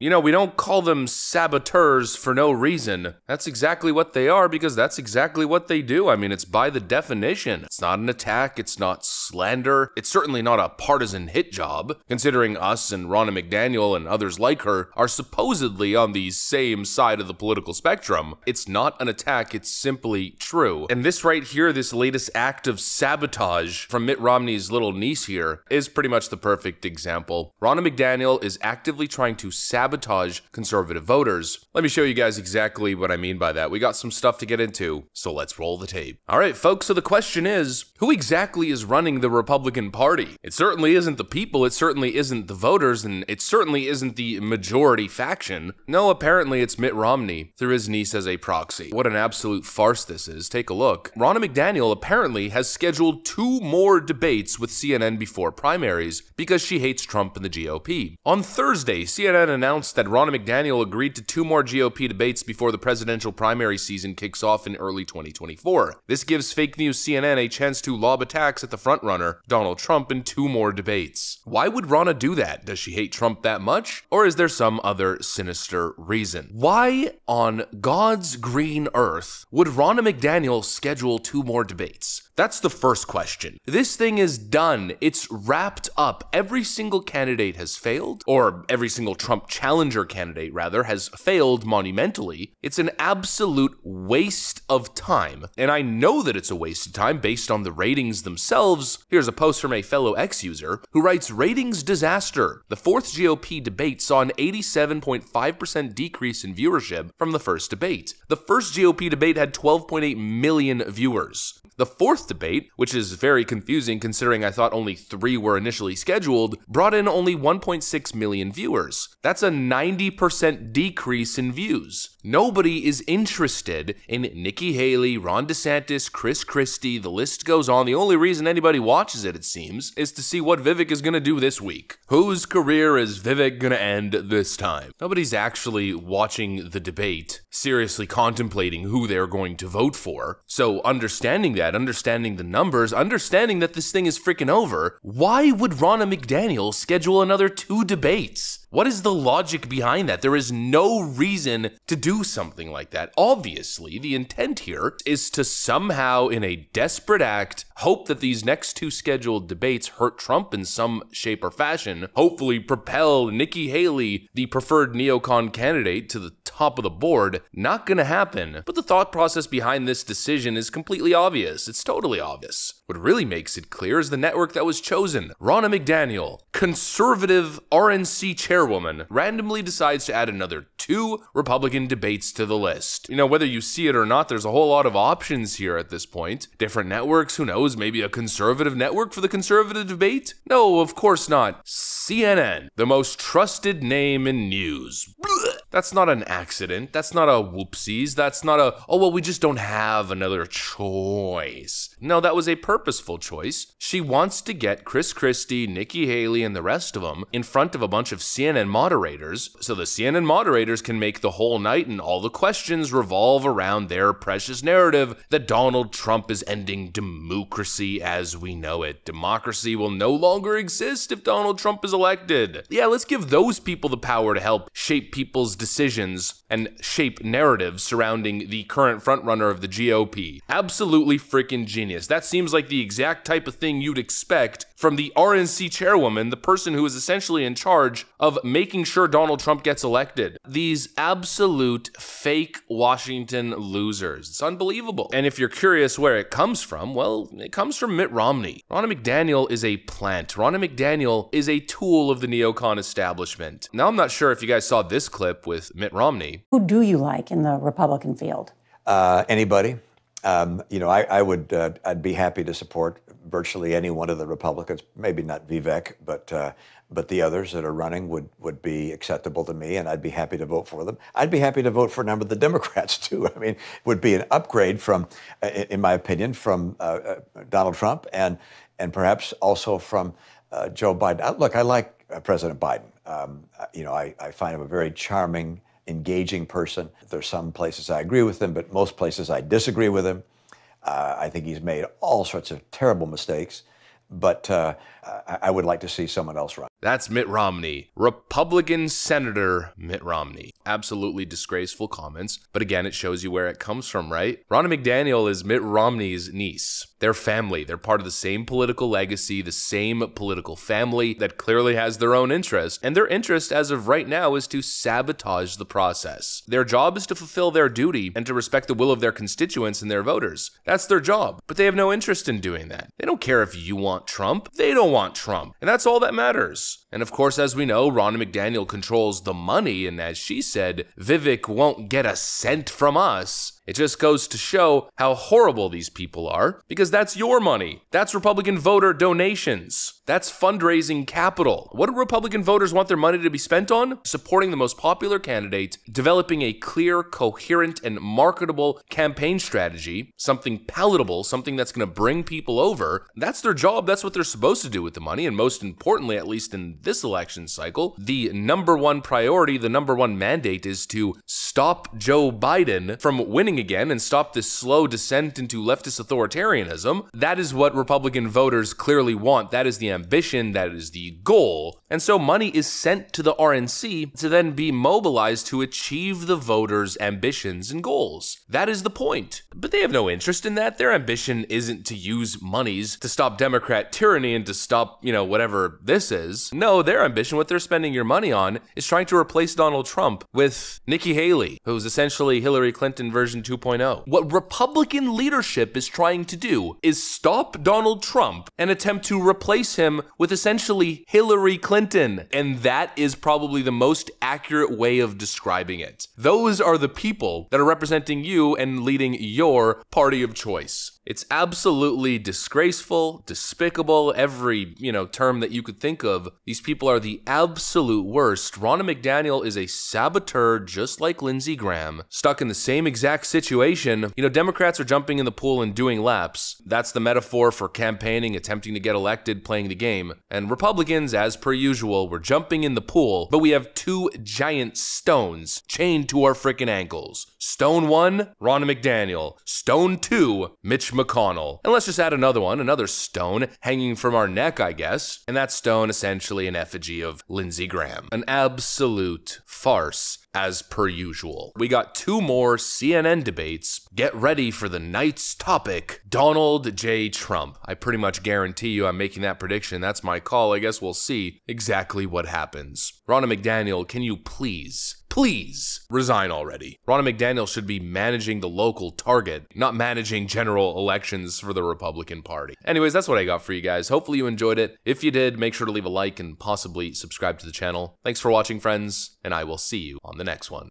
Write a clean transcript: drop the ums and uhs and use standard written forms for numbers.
You know, we don't call them saboteurs for no reason. That's exactly what they are because that's exactly what they do. I mean, it's by the definition. It's not an attack. It's not slander. It's certainly not a partisan hit job, considering us and Ronna McDaniel and others like her are supposedly on the same side of the political spectrum. It's not an attack. It's simply true. And this right here, this latest act of sabotage from Mitt Romney's little niece here, is pretty much the perfect example. Ronna McDaniel is actively trying to sabotage conservative voters. Let me show you guys exactly what I mean by that. We got some stuff to get into, so let's roll the tape. All right, folks, so the question is, who exactly is running the Republican Party? It certainly isn't the people, it certainly isn't the voters, and it certainly isn't the majority faction. No, apparently it's Mitt Romney, through his niece as a proxy. What an absolute farce this is. Take a look. Ronna McDaniel apparently has scheduled 2 more debates with CNN before primaries because she hates Trump and the GOP. On Thursday, CNN announced that Ronna McDaniel agreed to 2 more GOP debates before the presidential primary season kicks off in early 2024. This gives fake news CNN a chance to lob attacks at the frontrunner, Donald Trump, in 2 more debates. Why would Ronna do that? Does she hate Trump that much? Or is there some other sinister reason? Why on God's green earth would Ronna McDaniel schedule 2 more debates? That's the first question. This thing is done. It's wrapped up. Every single candidate has failed, or every single Trump challenger candidate, rather, has failed monumentally. It's an absolute waste of time. And I know that it's a waste of time based on the ratings themselves. Here's a post from a fellow X-user who writes, "Ratings disaster. The 4th GOP debate saw an 87.5% decrease in viewership from the first debate. The first GOP debate had 12.8 million viewers. The 4th debate, which is very confusing considering I thought only 3 were initially scheduled, brought in only 1.6 million viewers. That's a 90% decrease in views. Nobody is interested in Nikki Haley, Ron DeSantis, Chris Christie, the list goes on. The only reason anybody watches it, it seems, is to see what Vivek is going to do this week. Whose career is Vivek going to end this time? Nobody's actually watching the debate, seriously contemplating who they're going to vote for. So understanding that, understanding the numbers, understanding that this thing is freaking over, why would Ronna McDaniel schedule another 2 debates? What is the logic behind that? There is no reason to do something like that. Obviously, the intent here is to somehow, in a desperate act, hope that these next 2 scheduled debates hurt Trump in some shape or fashion, hopefully propel Nikki Haley, the preferred neocon candidate, to the top of the board. Not gonna happen. But the thought process behind this decision is completely obvious. It's totally obvious. What really makes it clear is the network that was chosen. Ronna McDaniel, conservative RNC chairwoman, randomly decides to add another 2 Republican debates to the list. You know, whether you see it or not, there's a whole lot of options here at this point. Different networks, who knows, maybe a conservative network for the conservative debate? No, of course not. CNN, the most trusted name in news. That's not an accident. That's not a whoopsies. That's not a, oh, well, we just don't have another choice. No, that was a purposeful choice. She wants to get Chris Christie, Nikki Haley, and the rest of them in front of a bunch of CNN moderators, so the CNN moderators can make the whole night and all the questions revolve around their precious narrative that Donald Trump is ending democracy as we know it. Democracy will no longer exist if Donald Trump is elected. Yeah, let's give those people the power to help shape people's decisions and shape narratives surrounding the current frontrunner of the GOP. Absolutely freaking genius. That seems like the exact type of thing you'd expect from the RNC chairwoman, the person who is essentially in charge of making sure Donald Trump gets elected. These absolute fake Washington losers. It's unbelievable. And if you're curious where it comes from, well, it comes from Mitt Romney. Ronna McDaniel is a plant. Ronna McDaniel is a tool of the neocon establishment. Now, I'm not sure if you guys saw this clip with Mitt Romney. Who do you like in the Republican field? Anybody. You know, I'd be happy to support virtually any one of the Republicans. Maybe not Vivek, but the others that are running would be acceptable to me, and I'd be happy to vote for them. I'd be happy to vote for a number of the Democrats too. I mean, it would be an upgrade from, in my opinion, from Donald Trump and perhaps also from Joe Biden. Look, I like President Biden. You know, I find him a very charming, engaging person. There's some places I agree with him, but most places I disagree with him. I think he's made all sorts of terrible mistakes. but I would like to see someone else run. That's Mitt Romney, Republican Senator Mitt Romney. Absolutely disgraceful comments, but again, it shows you where it comes from, right? Ronna McDaniel is Mitt Romney's niece. They're family. They're part of the same political legacy, the same political family that clearly has their own interests. And their interest as of right now is to sabotage the process. Their job is to fulfill their duty and to respect the will of their constituents and their voters. That's their job. But they have no interest in doing that. They don't care if you want Trump. They don't want Trump. And that's all that matters. And of course, as we know, Ronna McDaniel controls the money. And as she said, Vivek won't get a cent from us. It just goes to show how horrible these people are, because that's your money. That's Republican voter donations. That's fundraising capital. What do Republican voters want their money to be spent on? Supporting the most popular candidate, developing a clear, coherent, and marketable campaign strategy, something palatable, something that's going to bring people over. That's their job. That's what they're supposed to do with the money. And most importantly, at least in this election cycle, the number one priority, the number one mandate is to stop Joe Biden from winning again and stop this slow descent into leftist authoritarianism. That is what Republican voters clearly want. That is the ambition, that is the goal. And so money is sent to the RNC to then be mobilized to achieve the voters' ambitions and goals. That is the point. But they have no interest in that. Their ambition isn't to use monies to stop Democrat tyranny and to stop, whatever this is. No, their ambition, what they're spending your money on, is trying to replace Donald Trump with Nikki Haley, who's essentially Hillary Clinton version 2.0. What Republican leadership is trying to do is stop Donald Trump and attempt to replace him with essentially Hillary Clinton. And that is probably the most accurate way of describing it. Those are the people that are representing you and leading your party of choice. It's absolutely disgraceful, despicable, every, term that you could think of. These people are the absolute worst. Ronna McDaniel is a saboteur just like Lindsey Graham, stuck in the same exact situation. Democrats are jumping in the pool and doing laps. That's the metaphor for campaigning, attempting to get elected, playing the game. And Republicans, as per usual, we're jumping in the pool, but we have two giant stones chained to our frickin' ankles. Stone 1, Ronna McDaniel. Stone 2, Mitch McConnell. And let's just add another one, another stone hanging from our neck, I guess. And that stone essentially an effigy of Lindsey Graham. An absolute farce, as per usual. We got 2 more CNN debates. Get ready for the night's topic, Donald J. Trump. I pretty much guarantee you I'm making that prediction. That's my call. I guess we'll see exactly what happens. Ronna McDaniel, can you please resign already? Ronna McDaniel should be managing the local target, not managing general elections for the Republican Party. Anyways, that's what I got for you guys. Hopefully you enjoyed it. If you did, make sure to leave a like and possibly subscribe to the channel. Thanks for watching, friends, and I will see you on the next one.